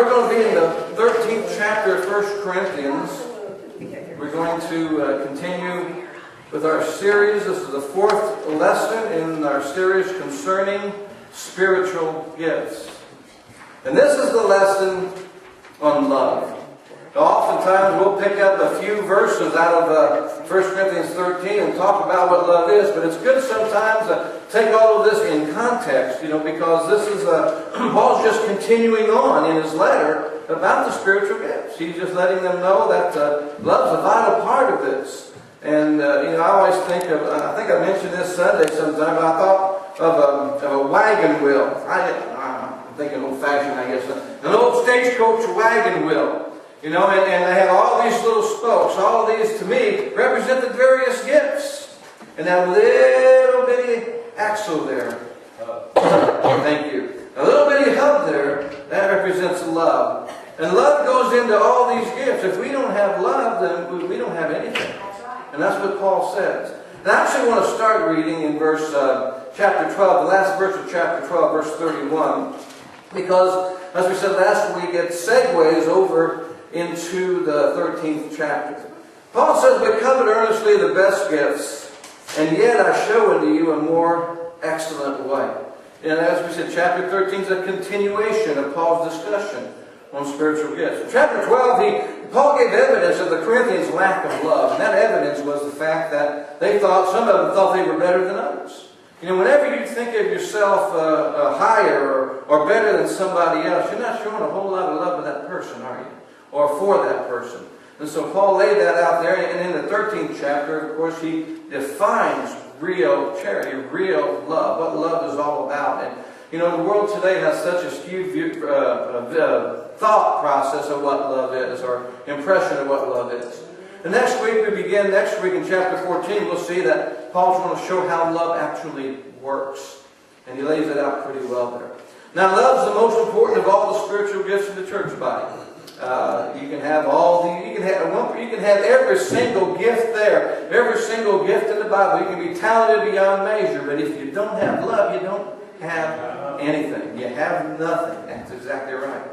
We're going to be in the 13th chapter of 1 Corinthians. We're going to continue with our series. This is the fourth lesson in our series concerning spiritual gifts. And this is the lesson on love. Oftentimes we'll pick up a few verses out of 1 Corinthians 13 and talk about what love is, but it's good sometimes to take all of this in context, because this is Paul's just continuing on in his letter about the spiritual gifts. He's just letting them know that love's a vital part of this. And, I always think of, I think I mentioned this Sunday sometime, but I thought of a wagon wheel. I'm thinking old-fashioned, I guess. An old stagecoach wagon wheel. And they have all these little spokes. All of these, to me, represent the various gifts. And that little bitty axle there. Thank you. A little bitty hub there, that represents love. And love goes into all these gifts. If we don't have love, then we don't have anything. And that's what Paul says. And I actually want to start reading in chapter 12, the last verse of chapter 12, verse 31. Because, as we said last week, it segues over into the 13th chapter. Paul says, "But covet earnestly the best gifts, and yet I show unto you a more excellent way." And as we said, chapter 13 is a continuation of Paul's discussion on spiritual gifts. In chapter 12, Paul gave evidence of the Corinthians' lack of love. And that evidence was the fact that some of them thought they were better than others. Whenever you think of yourself higher or better than somebody else, you're not showing a whole lot of love to that person, are you? Or for that person. And so Paul laid that out there. And in the 13th chapter, of course, he defines real charity, real love, what love is all about. And, the world today has such a skewed thought process of what love is, or impression of what love is. And next week in chapter 14, we'll see that Paul's going to show how love actually works. And he lays it out pretty well there. Now, love is the most important of all the spiritual gifts in the church body. You can have every single gift there, every single gift in the Bible. You can be talented beyond measure, but if you don't have love, you don't have anything. You have nothing. That's exactly right.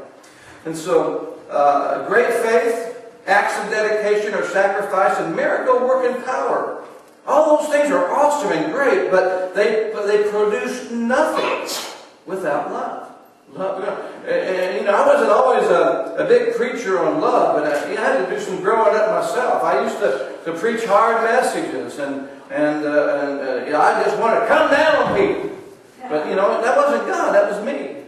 And so, great faith, acts of dedication or sacrifice, and miracle working power. All those things are awesome and great, but they produce nothing without love. And, I wasn't always a big preacher on love, but I had to do some growing up myself. I used to preach hard messages, and I just wanted to come down on people. But, that wasn't God, that was me.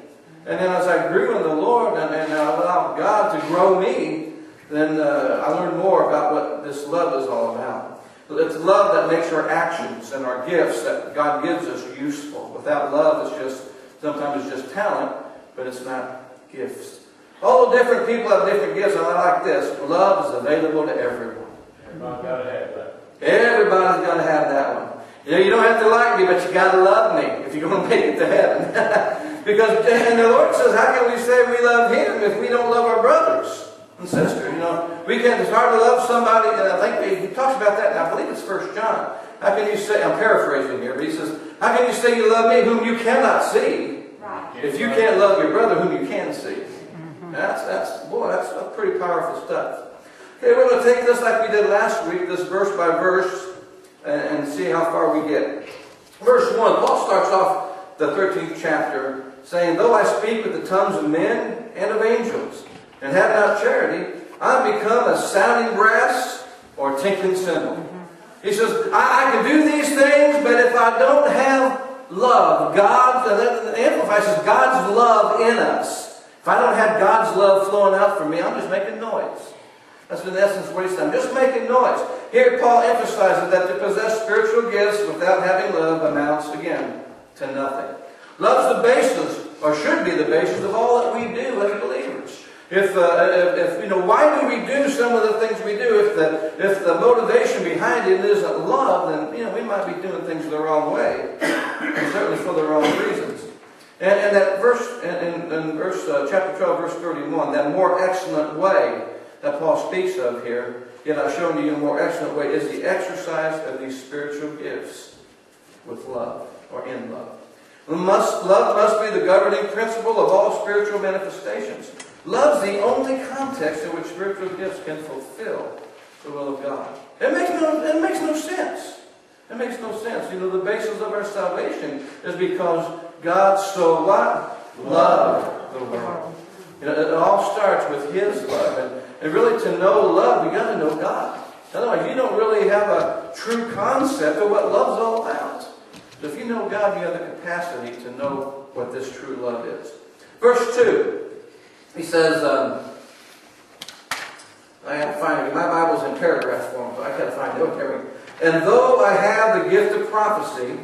And then as I grew in the Lord and I allowed God to grow me, then I learned more about what this love is all about. It's love that makes our actions and our gifts that God gives us useful. Without love, sometimes it's just talent, but it's not gifts. All the different people have different gifts, and I like this. Love is available to everyone. Everybody's got to have that. Everybody's got to have that one. You don't have to like me, but you got to love me if you're going to make it to heaven. And the Lord says, how can we say we love Him if we don't love our brothers and sisters? It's hard to love somebody, and I think he talks about that, and I believe it's 1 John. How can you say, I'm paraphrasing here, but he says, how can you say you love me whom you cannot see, if you can't love your brother whom you can see? That's pretty powerful stuff. Okay, we're going to take this like we did last week, this verse by verse, and see how far we get. Verse 1, Paul starts off the 13th chapter saying, "Though I speak with the tongues of men and of angels, and have not charity, I become a sounding brass or tinkling cymbal." He says, I can do these things, but if I don't have love, the Amplified says God's love in us. If I don't have God's love flowing out from me, I'm just making noise. That's in essence what he said. I'm just making noise. Here Paul emphasizes that to possess spiritual gifts without having love amounts, again, to nothing. Love's the basis, or should be the basis, of all that we do as believers. Why do we do some of the things we do? If the motivation behind it isn't love, then we might be doing things the wrong way, and certainly for the wrong reasons. And that verse in chapter 12, verse 31, that more excellent way that Paul speaks of here, yet I've shown you a more excellent way, is the exercise of these spiritual gifts with love, or in love. Love must be the governing principle of all spiritual manifestations. Love's the only context in which spiritual gifts can fulfill the will of God. It makes no sense. It makes no sense. You know, the basis of our salvation is because God so what? Loved the world. You know, it all starts with His love. And really to know love, you got to know God. Otherwise, you don't really have a true concept of what love's all about. So if you know God, you have the capacity to know what this true love is. Verse 2, he says, I have to find it. My Bible's in paragraph form, so I got to find it. Okay. And though I have the gift of prophecy,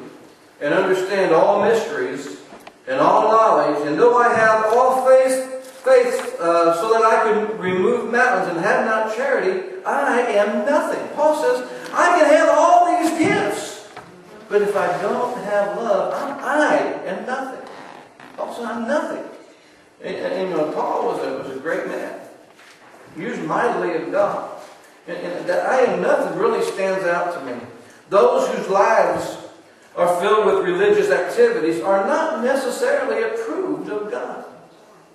and understand all mysteries, and all knowledge, and though I have all faith, so that I can remove mountains and have not charity, I am nothing. Paul says, I can have all these gifts, but if I don't have love, I am nothing. Paul says, I'm nothing. And you know, Paul was a great man. Used mightily of God. And that I am nothing really stands out to me. Those whose lives are filled with religious activities are not necessarily approved of God.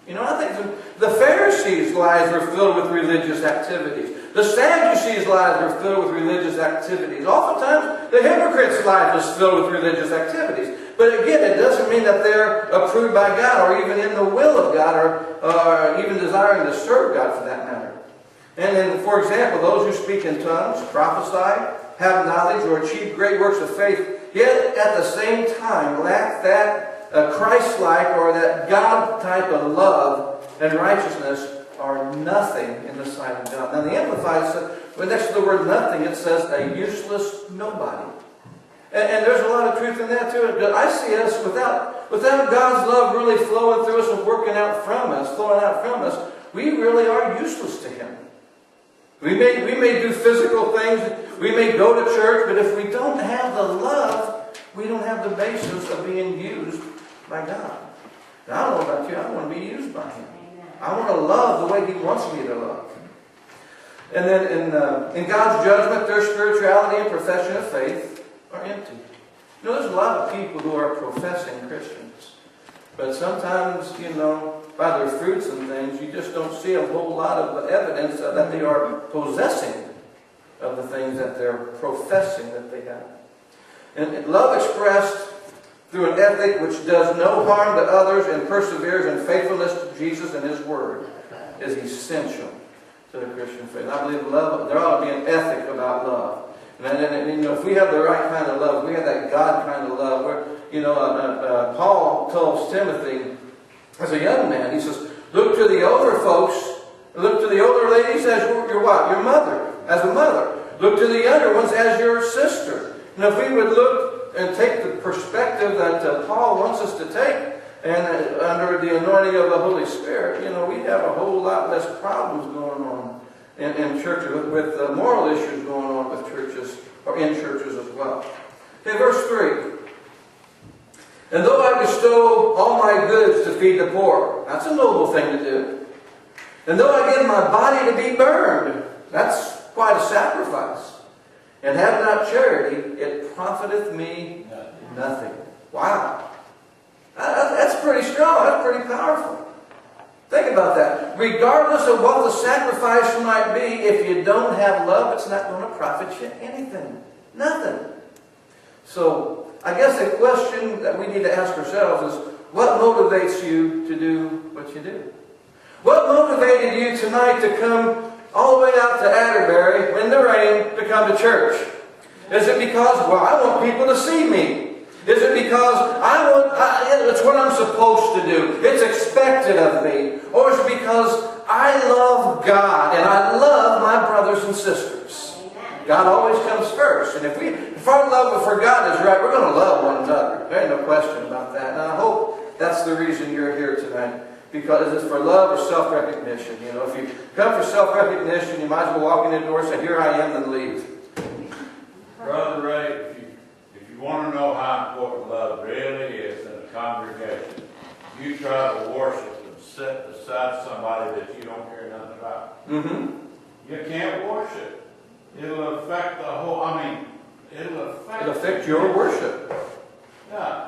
You know, I think the Pharisees' lives were filled with religious activities. The Sadducees' lives were filled with religious activities. Oftentimes, the hypocrite's life is filled with religious activities. But again, it doesn't mean that they're approved by God or even in the will of God or even desiring to serve God for that matter. And then, for example, those who speak in tongues, prophesy, have knowledge, or achieve great works of faith, yet at the same time lack that Christ-like or that God type of love and righteousness are nothing in the sight of God. Now the Amplified says, well, next to the word nothing, it says a useless nobody. And there's a lot of truth in that too. I see us without God's love really flowing through us and flowing out from us, we really are useless to Him. We may do physical things, we may go to church, but if we don't have the love, we don't have the basis of being used by God. Now, I don't know about you, I want to be used by Him. I want to love the way He wants me to love. And then in God's judgment, their spirituality and profession of faith are empty. You know, there's a lot of people who are professing Christians. But sometimes, you know, by their fruits and things, you just don't see a whole lot of evidence that they are possessing of the things that they're professing that they have. And love expressed through an ethic which does no harm to others and perseveres in faithfulness to Jesus and His Word is essential to the Christian faith. I believe love, there ought to be an ethic about love. And you know, if we have the right kind of love, we have that God kind of love, where, you know, Paul tells Timothy, as a young man, he says, look to the older folks, look to the older ladies as your what? Your mother, as a mother. Look to the younger ones as your sister. And if we would look and take the perspective that Paul wants us to take, and under the anointing of the Holy Spirit, you know, we have a whole lot less problems going on in churches, with moral issues going on with churches, or in churches as well. Okay, verse 3. And though I bestow all my goods to feed the poor, that's a noble thing to do. And though I give my body to be burned, that's quite a sacrifice. And have not charity, it profiteth me nothing. Wow. That's pretty strong. That's pretty powerful. Think about that. Regardless of what the sacrifice might be, if you don't have love, it's not going to profit you anything. Nothing. So, I guess the question that we need to ask ourselves is, what motivates you to do what you do? What motivated you tonight to come all the way out to Atterbury in the rain to come to church? Is it because, well, I want people to see me? Is it because it's what I'm supposed to do? It's expected of me. Or is it because I love God and I love my brothers and sisters? God always comes first. And if our love for God is right, we're going to love one another. There ain't no question about that. And I hope that's the reason you're here tonight. Because it's for love or self-recognition. You know, if you come for self-recognition, you might as well walk in the door and say, here I am, then leave. Brother Ray, if you want to know how important love really is in a congregation, you try to worship and sit beside somebody that you don't care nothing about. Mm-hmm. You can't worship. It'll affect the whole, it'll affect your worship. Yeah.